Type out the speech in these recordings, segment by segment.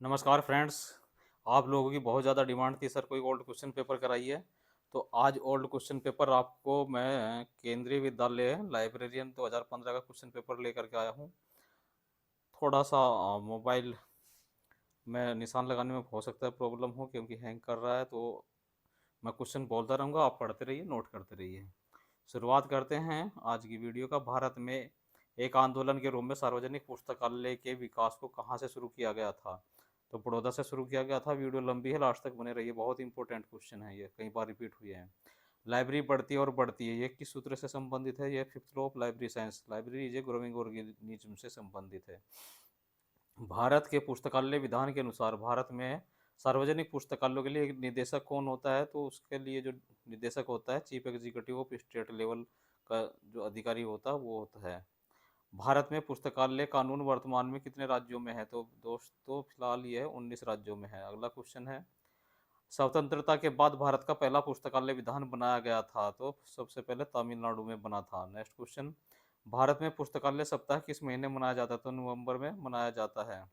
नमस्कार फ्रेंड्स। आप लोगों की बहुत ज़्यादा डिमांड थी सर कोई ओल्ड क्वेश्चन पेपर कराइए। तो आज ओल्ड क्वेश्चन पेपर आपको मैं केंद्रीय विद्यालय लाइब्रेरियन 2015 का क्वेश्चन पेपर लेकर के आया हूँ। थोड़ा सा मोबाइल में निशान लगाने में हो सकता है प्रॉब्लम हो क्योंकि हैंग कर रहा है। तो मैं क्वेश्चन बोलता रहूँगा, आप पढ़ते रहिए, नोट करते रहिए। शुरुआत करते हैं आज की वीडियो का। भारत में एक आंदोलन के रूप में सार्वजनिक पुस्तकालय के विकास को कहाँ से शुरू किया गया था? तो बड़ौदा से शुरू किया गया था। वीडियो लंबी है, लास्ट तक बने रहिए, बहुत इंपॉर्टेंट क्वेश्चन है, ये कई बार रिपीट हुए हैं। लाइब्रेरी बढ़ती है और बढ़ती है, ये किस सूत्र से संबंधित है? ये fifth law of library science, library is a growing organism से संबंधित है। भारत के पुस्तकालय विधान के अनुसार भारत में सार्वजनिक पुस्तकालयों के लिए एक निदेशक कौन होता है? तो उसके लिए जो निदेशक होता है, chief executive of state level का जो अधिकारी होता है वो होता है। भारत में पुस्तकालय कानून वर्तमान में कितने राज्यों में है? तो दोस्तों फिलहाल ये 19 राज्यों में है। अगला क्वेश्चन है, स्वतंत्रता के बाद भारत का पहला पुस्तकालय विधान बनाया गया था? तो सबसे पहले तमिलनाडु में बना था। नेक्स्ट क्वेश्चन, भारत में पुस्तकालय सप्ताह किस महीने मनाया जाता है? तो नवंबर में मनाया जाता है।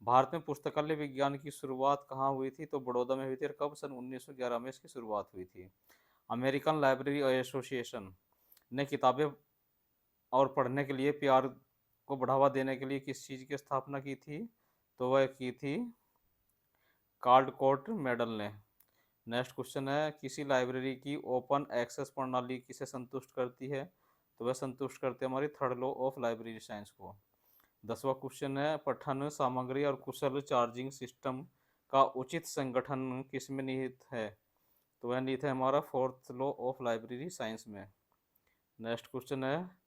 भारत में पुस्तकालय विज्ञान की शुरुआत कहाँ हुई थी? तो बड़ौदा में हुई थी। और कब? सन 1911 में इसकी शुरुआत हुई थी। अमेरिकन लाइब्रेरी एसोसिएशन ने किताबें और पढ़ने के लिए प्यार को बढ़ावा देने के लिए किस चीज़ की स्थापना की थी? तो वह की थी कार्लकोट मेडल ने। नेक्स्ट क्वेश्चन है, किसी लाइब्रेरी की ओपन एक्सेस प्रणाली किसे संतुष्ट करती है? तो वह संतुष्ट करती है हमारी third law of library science को। 10वां क्वेश्चन है, पठन सामग्री और कुशल चार्जिंग सिस्टम का उचित संगठन किसमें निहित है? तो वह निहित है हमारा fourth law of library science में। नेक्स्ट क्वेश्चन है,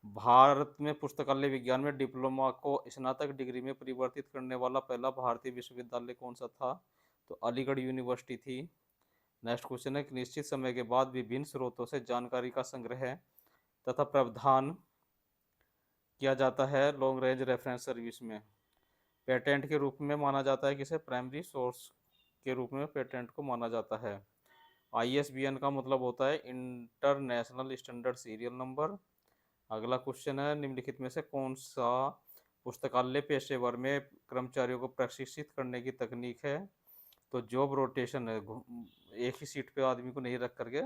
भारत में पुस्तकालय विज्ञान में डिप्लोमा को स्नातक डिग्री में परिवर्तित करने वाला पहला भारतीय विश्वविद्यालय कौन सा था? तो अलीगढ़ यूनिवर्सिटी थी। नेक्स्ट क्वेश्चन है, कि निश्चित समय के बाद विभिन्न स्रोतों से जानकारी का संग्रह तथा प्रावधान किया जाता है लॉन्ग रेंज रेफरेंस सर्विस में। पेटेंट के रूप में माना जाता है किसे? प्राइमरी सोर्स के रूप में पेटेंट को माना जाता है। आईएसबीएन का मतलब होता है इंटरनेशनल स्टैंडर्ड सीरियल नंबर। अगला क्वेश्चन है, निम्नलिखित में से कौन सा पुस्तकालय पेशेवर में कर्मचारियों को प्रशिक्षित करने की तकनीक है? तो जॉब रोटेशन है। एक ही सीट पे आदमी को नहीं रख करके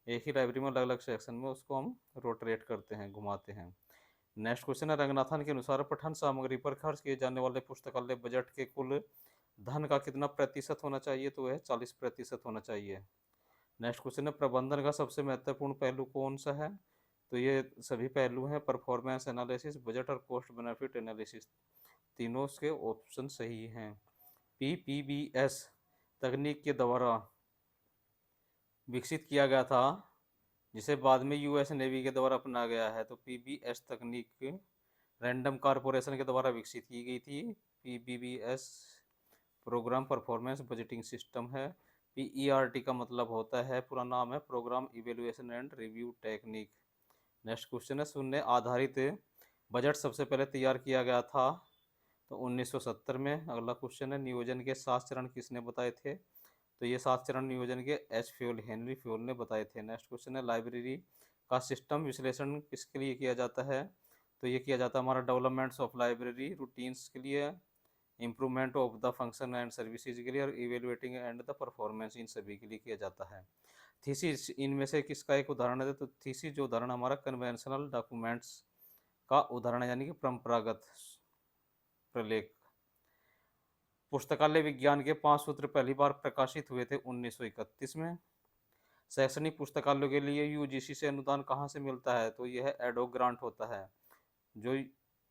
एक ही लाइब्रेरी में अलग अलग सेक्शन में उसको हम रोटेट करते हैं, घुमाते हैं। नेक्स्ट क्वेश्चन है, रंगनाथन के अनुसार पठन सामग्री पर खर्च किए जाने वाले पुस्तकालय बजट के कुल धन का कितना प्रतिशत होना चाहिए? तो वह 40% होना चाहिए। नेक्स्ट क्वेश्चन है, प्रबंधन का सबसे महत्वपूर्ण पहलू कौन सा है? तो ये सभी पहलू हैं, परफॉर्मेंस एनालिसिस, बजट और कॉस्ट बेनिफिट एनालिसिस। तीनों के ऑप्शन सही हैं। पीपीबीएस तकनीक के द्वारा विकसित किया गया था, जिसे बाद में यूएस नेवी के द्वारा अपनाया गया है। तो पीबीएस तकनीक रैंडम कॉरपोरेशन के द्वारा विकसित की गई थी। PBBS programme performance budgeting system है। पीईआरटी का मतलब होता है, पूरा नाम है programme evaluation and review technique. Next question है, शून्य आधारित बजट सबसे पहले तैयार किया गया था? तो 1970 में। अगला क्वेश्चन है, नियोजन के 7 चरण किसने बताए थे? तो ये 7 चरण नियोजन के एच फ्यूल हेनरी फ्यूल ने बताए थे। नेक्स्ट क्वेश्चन है, लाइब्रेरी का सिस्टम विश्लेषण किसके लिए किया जाता है? तो ये किया जाता है हमारा डेवलपमेंट्स ऑफ लाइब्रेरी रूटीन्स के लिए, improvement of the function and services के लिए, और इवेलुएटिंग एंड द परफॉर्मेंस, इन सभी के लिए किया जाता है। थीसिस इनमें से किसका एक उदाहरण है? तो थीसिस जो उदाहरण हमारा कन्वेंशनल डॉक्यूमेंट्स का उदाहरण है, यानी कि परंपरागत प्रलेख। पुस्तकालय विज्ञान के 5 सूत्र पहली बार प्रकाशित हुए थे 1931 में। शैक्षणिक पुस्तकालयों के लिए यूजीसी से अनुदान कहाँ से मिलता है? तो यह एडोक ग्रांट होता है, जो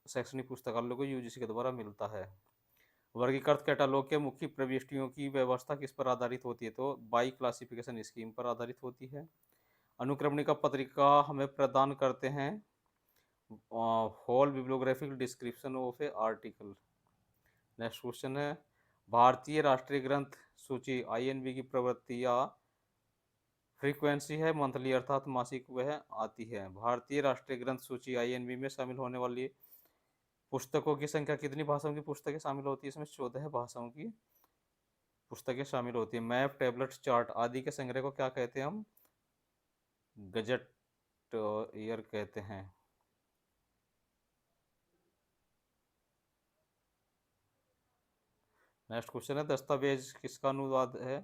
शैक्षणिक पुस्तकालयों को यूजीसी के द्वारा मिलता है। वर्गीकृत कैटलॉग के मुख्य प्रविष्टियों की व्यवस्था किस पर आधारित होती है? तो बाई क्लासिफिकेशन स्कीम पर आधारित होती है। अनुक्रमणिका पत्रिका हमें प्रदान करते हैं whole bibliographic description of a article. Next question है, भारतीय राष्ट्रीय ग्रंथ सूची आईएनबी की प्रवृत्ति या फ्रीक्वेंसी है मंथली अर्थात मासिक वह आती है। भारतीय राष्ट्रीय ग्रंथ सूची आईएनबी में शामिल होने वाली पुस्तकों की संख्या कितनी भाषाओं की पुस्तकें शामिल होती है? इसमें 14 भाषाओं की पुस्तकें शामिल होती है। मैप, टेबलेट, चार्ट आदि के संग्रह को क्या कहते हैं हम? गजट ईयर कहते हैं। नेक्स्ट क्वेश्चन है दस्तावेज किसका अनुवाद है,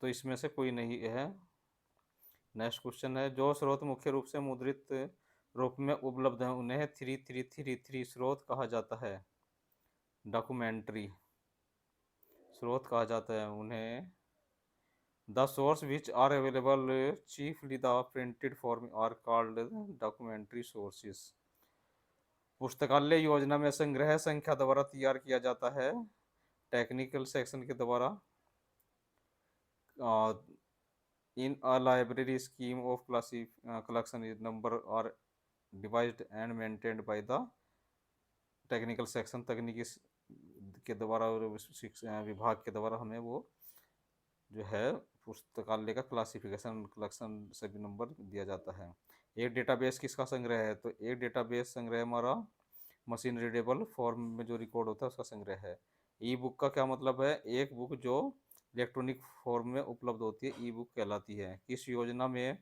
तो इसमें से कोई नहीं है। नेक्स्ट क्वेश्चन है जो स्रोत मुख्य रूप से मुद्रित रूप में उपलब्ध है उन्हें 3333 स्रोत कहा जाता है। डॉक्यूमेंट्री स्रोत कहा जाता है उन्हें। The source which are available chiefly the printed form are called documentary sources. पुस्तकालय योजना में संग्रह संख्या द्वारा तैयार किया जाता है टेक्निकल सेक्शन के द्वारा। In a library scheme of collection is number are devised and maintained by the technical section, तकनीकी के द्वारा और शिक्षा विभाग के द्वारा हमें वो जो है पुस्तकालय का क्लासिफिकेशन कलेक्शन सभी नंबर दिया जाता है। एक डेटाबेस किसका संग्रह है, तो एक डेटाबेस संग्रह हमारा मशीन रीडेबल फॉर्म में जो रिकॉर्ड होता है उसका संग्रह है। ई बुक का क्या मतलब है, एक बुक जो इलेक्ट्रॉनिक फॉर्म में उपलब्ध होती है ई बुक कहलाती है। किस योजना में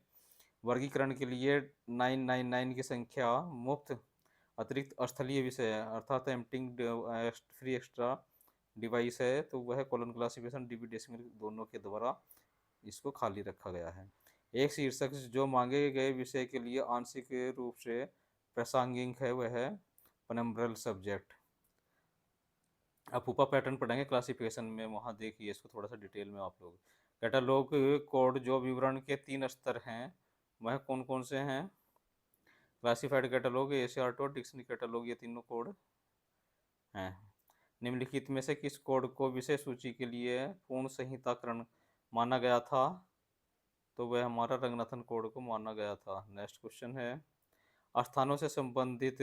वर्गीकरण के लिए 999 की संख्या मुफ्त अतिरिक्त स्थलीय विषय है अर्थात एम्प्टिंग फ्री एक्स्ट्रा डिवाइस है, तो वह कॉलम क्लासिफिकेशन डीबी डेसिमल दोनों के द्वारा इसको खाली रखा गया है। एक शीर्षक जो मांगे गए विषय के लिए आंशिक रूप से प्रासंगिक है वह है पेनम्ब्रल सब्जेक्ट। अब ऊपर पैटर्न पढ़ेंगे क्लासिफिकेशन में, वहाँ देखिए इसको थोड़ा सा डिटेल में आप लोग। कैटलॉग कोड जो विवरण के 3 स्तर हैं वह कौन कौन से हैं, क्लासिफाइड कैटलॉग, एसीआर और डिक्शनरी कैटलॉग, ये तीनों कोड हैं। निम्नलिखित में से किस कोड को विषय सूची के लिए पूर्ण संहिताकरण माना गया था, तो वह हमारा रंगनाथन कोड को माना गया था। नेक्स्ट क्वेश्चन है स्थानों से संबंधित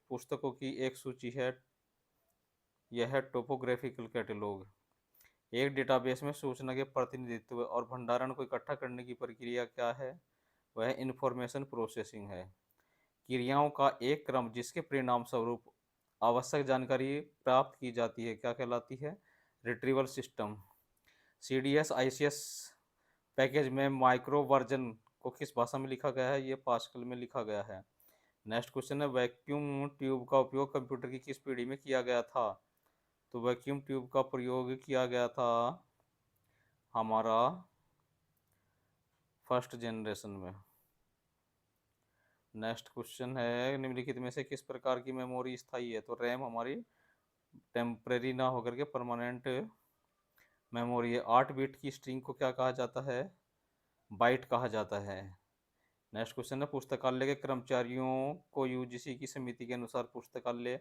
पुस्तकों की एक सूची है, यह है टोपोग्राफिकल कैटलॉग। एक डेटाबेस में सूचना के प्रतिनिधित्व और भंडारण को इकट्ठा करने की प्रक्रिया क्या है, वह इंफॉर्मेशन प्रोसेसिंग है। क्रियाओं का एक क्रम जिसके परिणाम स्वरूप आवश्यक जानकारी प्राप्त की जाती है क्या कहलाती है, retrieval system. CDS ICS package में माइक्रो वर्जन को किस भाषा में लिखा गया है, ये पास्कल में लिखा गया है। नेक्स्ट क्वेश्चन है वैक्यूम ट्यूब का उपयोग कंप्यूटर की किस पीढ़ी में किया गया था, तो वैक्यूम ट्यूब का प्रयोग किया गया था हमारा फर्स्ट जनरेशन में। नेक्स्ट क्वेश्चन है निम्नलिखित में से किस प्रकार की मेमोरी स्थायी है, तो रैम हमारी टेम्परेरी ना होकर के परमानेंट मेमोरी है। 8 बिट की स्ट्रिंग को क्या कहा जाता है, बाइट कहा जाता है। नेक्स्ट क्वेश्चन है पुस्तकालय के कर्मचारियों को यूजीसी की समिति के अनुसार पुस्तकालय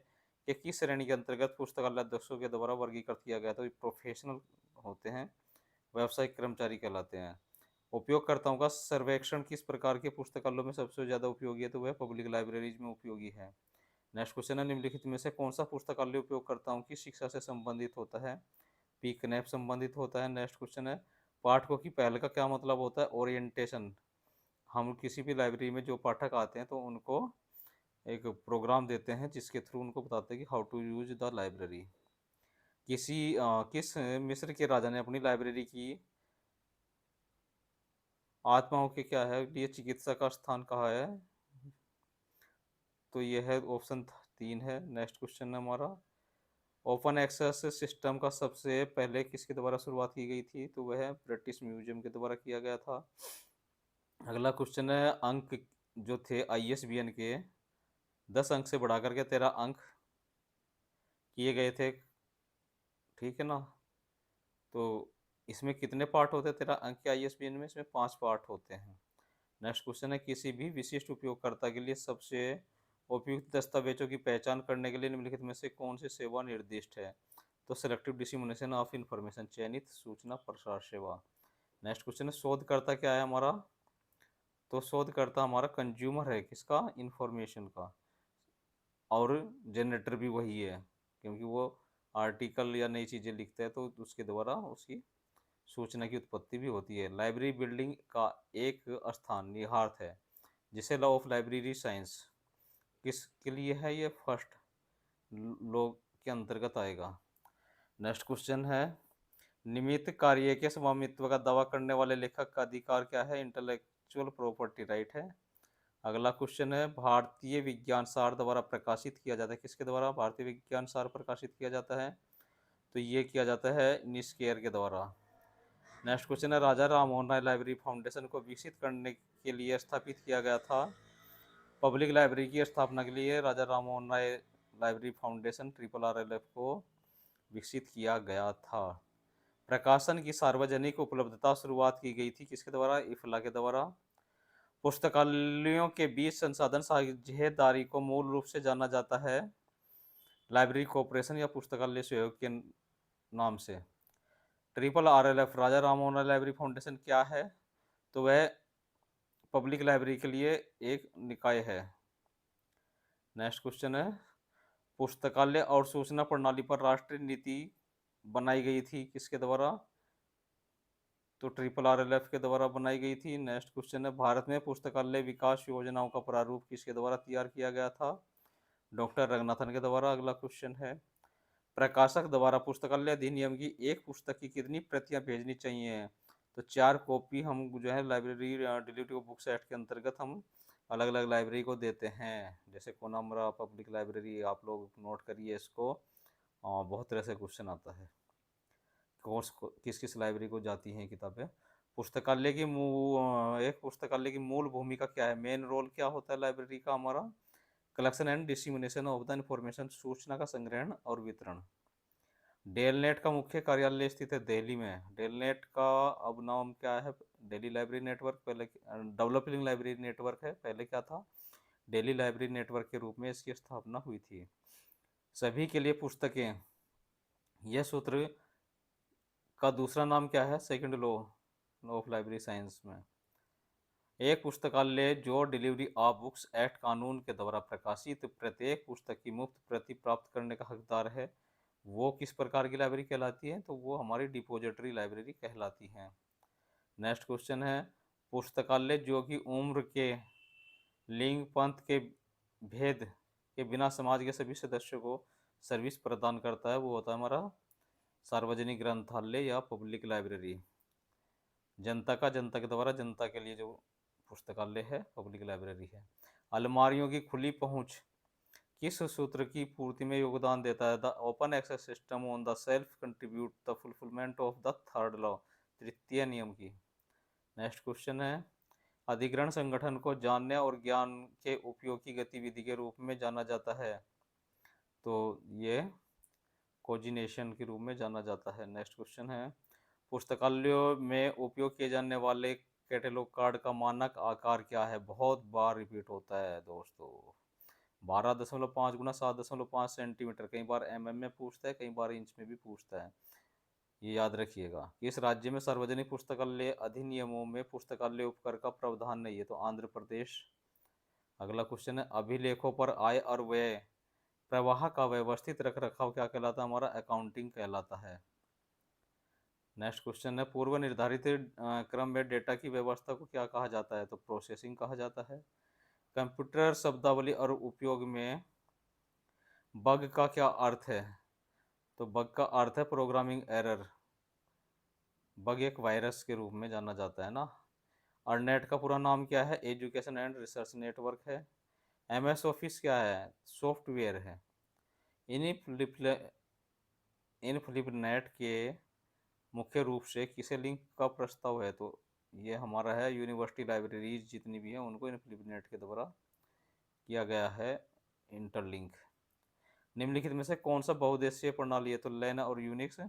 के किस श्रेणी के अंतर्गत पुस्तकालय अध्यक्षों के द्वारा वर्गीकृत किया गया, तो प्रोफेशनल होते हैं, व्यावसायिक कर्मचारी कहलाते हैं। उपयोगकर्ताओं का सर्वेक्षण किस प्रकार के पुस्तकालयों में सबसे ज़्यादा उपयोगी है, तो वह पब्लिक लाइब्रेरीज में उपयोगी है। नेक्स्ट क्वेश्चन है निम्नलिखित में से कौन सा पुस्तकालय उपयोगकर्ताओं की शिक्षा से संबंधित होता है, पीकनैप संबंधित होता है। नेक्स्ट क्वेश्चन है पाठकों की पहल का क्या मतलब होता है, ओरिएंटेशन। हम किसी भी लाइब्रेरी में जो पाठक आते हैं तो उनको एक प्रोग्राम देते हैं जिसके थ्रू उनको बताते हैं कि how to use the library. किस मिस्र के राजा ने अपनी लाइब्रेरी की आत्माओं के क्या है लिए चिकित्सा का स्थान कहा है, तो ये है ऑप्शन 3 है। नेक्स्ट क्वेश्चन है हमारा ओपन एक्सेस सिस्टम का सबसे पहले किसके द्वारा शुरुआत की गई थी, तो वह ब्रिटिश म्यूजियम के द्वारा किया गया था। अगला क्वेश्चन है अंक जो थे ISBN के 10 अंक से बढ़ा करके 13 अंक किए गए थे, ठीक है ना, तो इसमें कितने पार्ट होते हैं 13 अंक के ISBN में, इसमें 5 पार्ट होते हैं। नेक्स्ट क्वेश्चन है किसी भी विशिष्ट उपयोगकर्ता के लिए सबसे उपयुक्त दस्तावेजों की पहचान करने के लिए निम्नलिखित में से कौन सी सेवा निर्दिष्ट है, तो सेलेक्टिव डिसिमिनेशन ऑफ इंफॉर्मेशन, चयनित सूचना प्रसार सेवा। नेक्स्ट क्वेश्चन है शोधकर्ता क्या है हमारा, तो शोधकर्ता हमारा कंज्यूमर है किसका, इंफॉर्मेशन का, और जनरेटर भी वही है क्योंकि वो आर्टिकल या नई चीज़ें लिखता है तो उसके द्वारा उसकी सूचना की उत्पत्ति भी होती है। लाइब्रेरी बिल्डिंग का एक स्थान निहितार्थ है जिसे लॉ ऑफ लाइब्रेरी साइंस किसके लिए है, ये फर्स्ट लॉ के अंतर्गत आएगा। नेक्स्ट क्वेश्चन है निमित्त कार्य के स्वामित्व का दावा करने वाले लेखक का अधिकार क्या है, इंटेलेक्चुअल प्रॉपर्टी राइट है। अगला क्वेश्चन है भारतीय विज्ञान सार द्वारा प्रकाशित किया जाता है, किसके द्वारा भारतीय विज्ञान सार प्रकाशित किया जाता है, तो ये किया जाता है निस्केयर के द्वारा। नेक्स्ट क्वेश्चन है, राजा राममोहन राय लाइब्रेरी फाउंडेशन को विकसित करने के लिए स्थापित किया गया था। पब्लिक लाइब्रेरी की स्थापना के लिए Raja Rammohan Roy library foundation RRRLF को विकसित किया गया था। प्रकाशन की सार्वजनिक उपलब्धता शुरुआत की गई थी किसके द्वारा? इफला के द्वारा। पुस्तकालयों के बीच संसाधन साझेदारी को मूल रूप से जाना जाता है लाइब्रेरी कॉरपोरेशन या पुस्तकालय सहयोग के नाम से। RRRLF Raja Rammohan Roy library foundation क्या है? तो वह पब्लिक लाइब्रेरी के लिए एक निकाय है। नेक्स्ट क्वेश्चन है, पुस्तकालय और सूचना प्रणाली पर राष्ट्रीय नीति बनाई गई थी किसके द्वारा? तो RRRLF के द्वारा बनाई गई थी। नेक्स्ट क्वेश्चन है, भारत में पुस्तकालय विकास योजनाओं का प्रारूप किसके द्वारा तैयार किया गया था? डॉक्टर रंगनाथन के द्वारा। अगला क्वेश्चन है, प्रकाशक द्वारा पुस्तकालय अधिनियम की एक पुस्तक की कितनी प्रतियां भेजनी चाहिए? तो 4 कॉपी हम जो है लाइब्रेरी डिलीवरी बुक्स एक्ट के अंतर्गत हम अलग अलग लाइब्रेरी को देते हैं। जैसे कोनामरा पब्लिक लाइब्रेरी, आप लोग नोट करिए इसको, बहुत तरह से क्वेश्चन आता है कोर्स किस किस लाइब्रेरी को जाती हैं किताबें। पुस्तकालय की एक पुस्तकालय की मूल भूमिका क्या है? मेन रोल क्या होता है लाइब्रेरी का हमारा? Collection and dissemination of the information, सूचना का संग्रहण और वितरण। डेलनेट का मुख्य कार्यालय स्थित है दिल्ली में। डेलनेट का अब नाम क्या है? दिल्ली लाइब्रेरी नेटवर्क, पहले डेवलपिंग लाइब्रेरी नेटवर्क है, पहले क्या था? दिल्ली लाइब्रेरी नेटवर्क के रूप में इसकी स्थापना हुई थी। सभी के लिए पुस्तकें, यह सूत्र का दूसरा नाम क्या है? Second law of library science में। एक पुस्तकालय जो डिलीवरी ऑफ बुक्स एक्ट कानून के द्वारा प्रकाशित प्रत्येक पुस्तक की मुफ्त प्रति प्राप्त करने का हकदार है, वो किस प्रकार की लाइब्रेरी कहलाती है? तो वो हमारी डिपोजिटरी लाइब्रेरी कहलाती है। नेक्स्ट क्वेश्चन है, पुस्तकालय जो कि उम्र के, लिंग, पंथ के भेद के बिना समाज के सभी सदस्यों को सर्विस प्रदान करता है, वो होता है हमारा सार्वजनिक ग्रंथालय या पब्लिक लाइब्रेरी। जनता के द्वारा जनता के लिए जो पुस्तकालय है पब्लिक लाइब्रेरी है। अलमारियों की खुली पहुंच किस सूत्र की पूर्ति में योगदान देता है? The open access system on the shelf contribute the fulfilment of the third law, तृतीय नियम की। नेक्स्ट क्वेश्चन है, अधिग्रहण संगठन को जानने और ज्ञान के उपयोग की गतिविधि के रूप में जाना जाता है, तो ये कोऑर्डिनेशन के रूप में जाना जाता है। नेक्स्ट क्वेश्चन है, पुस्तकालयों में उपयोग किए जाने वाले कैटलॉग कार्ड का मानक आकार क्या है? बहुत बार रिपीट होता है दोस्तों, 12.5 गुना 7.5 सेंटीमीटर। कई बार mm में पूछता है, कई बार इंच में भी पूछता है, ये याद रखिएगा। किस राज्य में सार्वजनिक पुस्तकालय अधिनियमों में पुस्तकालय उपकर का प्रावधान नहीं है? तो आंध्र प्रदेश। अगला क्वेश्चन है, अभिलेखों पर आय और व्यय प्रवाह का व्यवस्थित रख रखाव क्या कहलाता है? हमारा अकाउंटिंग कहलाता है। नेक्स्ट क्वेश्चन है, पूर्व निर्धारित क्रम में डेटा की व्यवस्था को क्या कहा जाता है? तो प्रोसेसिंग कहा जाता है। कंप्यूटर शब्दावली और उपयोग में बग का क्या अर्थ है? तो बग का अर्थ है प्रोग्रामिंग एरर। बग एक वायरस के रूप में जाना जाता है ना। और नेट का पूरा नाम क्या है? एजुकेशन एंड रिसर्च नेटवर्क है। MS ऑफिस क्या है? सॉफ्टवेयर है। इनफ्लिपनेट के मुख्य रूप से किसे लिंक का प्रस्ताव है? तो ये हमारा है यूनिवर्सिटी लाइब्रेरीज जितनी भी हैं उनको इनफ्लिपनेट के द्वारा किया गया है इंटरलिंक। निम्नलिखित में से कौन सा बहुउद्देशीय प्रणाली है? तो लैन और यूनिक्स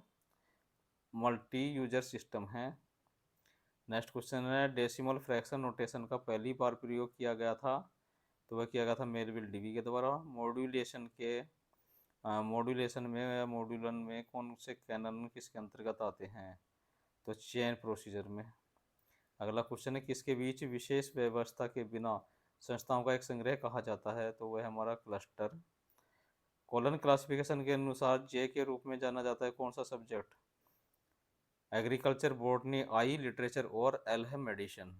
मल्टी यूजर सिस्टम है। नेक्स्ट क्वेश्चन है, डेसिमल फ्रैक्शन नोटेशन का पहली बार प्रयोग किया गया था, तो वह किया गया था मेलविल डीवी के द्वारा। मॉड्यूलेशन में या मॉड्यूलन में कौन से कैनन किसके अंतर्गत आते हैं? तो चेन प्रोसीजर में। अगला क्वेश्चन है, किसके बीच विशेष व्यवस्था के बिना संस्थाओं का एक संग्रह कहा जाता है? तो वह हमारा क्लस्टर। कॉलन क्लासिफिकेशन के अनुसार जे के रूप में जाना जाता है कौन सा सब्जेक्ट? एग्रीकल्चर, बॉटनी, आई, लिटरेचर और एल है मेडिसिन।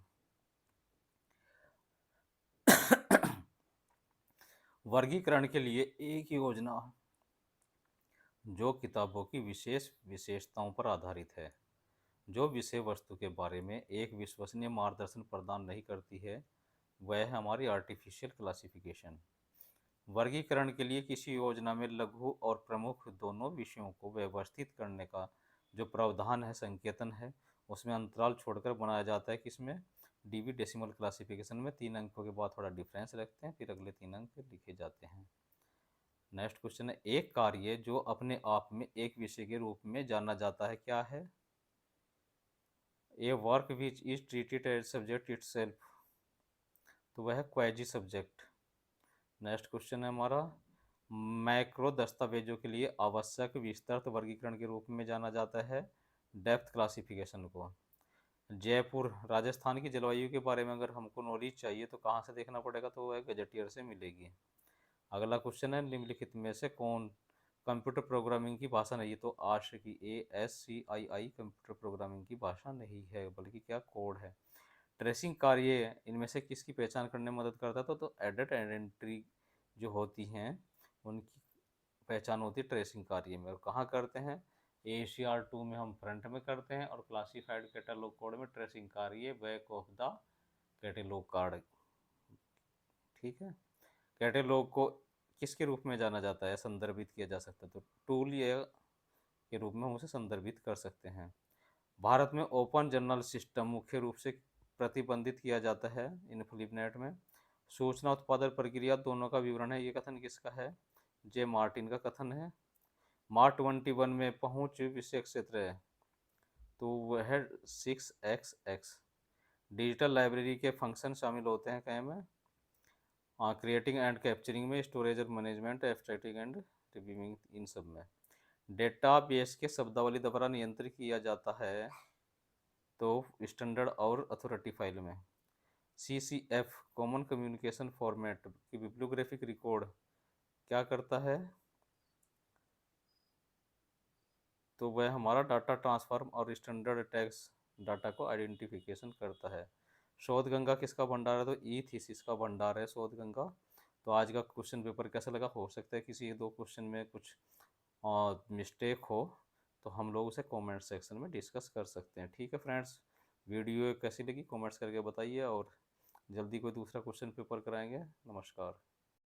वर्गीकरण के लिए एक योजना जो किताबों की विशेष विशेषताओं पर आधारित है, जो विषय वस्तु के बारे में एक विश्वसनीय मार्गदर्शन प्रदान नहीं करती है, वह है हमारी आर्टिफिशियल क्लासिफिकेशन। वर्गीकरण के लिए किसी योजना में लघु और प्रमुख दोनों विषयों को व्यवस्थित करने का जो प्रावधान है, संकेतन है, उसमें अंतराल छोड़कर बनाया जाता है। किसमें? डीबी डेसिमल क्लासिफिकेशन में 3 अंकों के बाद थोड़ा डिफरेंस रखते हैं, फिर अगले 3 अंक लिखे जाते हैं। नेक्स्ट क्वेश्चन है, एक कार्य जो अपने आप में एक विषय के रूप में जाना जाता है क्या है? A work which is treated as subject itself, तो वह है क्वेजी सब्जेक्ट। नेक्स्ट क्वेश्चन है हमारा, मैक्रो दस्तावेजों के लिए आवश्यक विस्तृत वर्गीकरण के रूप में जाना जाता है डेप्थ क्लासिफिकेशन को। जयपुर राजस्थान की जलवायु के बारे में अगर हमको नॉलेज चाहिए तो कहाँ से देखना पड़ेगा? तो वह गजेटियर से मिलेगी। अगला क्वेश्चन है, निम्नलिखित में से कौन कंप्यूटर प्रोग्रामिंग की भाषा नहीं है? तो आश की ASCII कंप्यूटर प्रोग्रामिंग की भाषा नहीं है, बल्कि क्या कोड है। ट्रेसिंग कार्य इनमें से किसकी पहचान करने में मदद करता था? तो एडिट एंड एंट्री जो होती हैं उनकी पहचान होती है ट्रेसिंग कार्य में। और कहाँ करते हैं? ACR2 में हम फ्रंट में करते हैं, और क्लासिफाइड कैटलॉग कोड में ट्रेसिंग कार्य back of the catalogue card. ठीक है। कैटलॉग को किसके रूप में जाना जाता है, संदर्भित किया जा सकता है? तो टूल या के रूप में हम उसे संदर्भित कर सकते हैं। भारत में ओपन जर्नल सिस्टम मुख्य रूप से प्रतिबंधित किया जाता है इन्फोलिनेट में। सूचना उत्पादन प्रक्रिया दोनों का विवरण है, ये कथन किसका है? जे मार्टिन का कथन है। मार्ट 21 में पहुंच विषय क्षेत्र है, तो वह है 6xx। डिजिटल लाइब्रेरी के फंक्शन शामिल होते हैं क्या में? क्रिएटिंग एंड कैप्चरिंग में, स्टोरेज और मैनेजमेंट, एब्स्ट्रैक्टिंग एंड रिव्यूइंग, इन सब में। डेटाबेस के शब्दावली द्वारा नियंत्रित किया जाता है, तो स्टैंडर्ड और अथॉरिटी फाइल में। CCF कॉमन कम्युनिकेशन फॉर्मेट की बिब्लियोग्राफिक रिकॉर्ड क्या करता है? तो वह हमारा डाटा ट्रांसफॉर्म और स्टैंडर्ड टैक्स डाटा को आइडेंटिफिकेशन करता है। शोध गंगा किसका भंडार है? तो ई थीसिस का भंडार है शोध गंगा। तो आज का क्वेश्चन पेपर कैसा लगा? हो सकता है किसी 1-2 क्वेश्चन में कुछ मिस्टेक हो, तो हम लोग उसे कमेंट सेक्शन में डिस्कस कर सकते हैं। ठीक है फ्रेंड्स, वीडियो कैसी लगी कमेंट्स करके बताइए, और जल्दी कोई दूसरा क्वेश्चन पेपर कराएंगे। नमस्कार।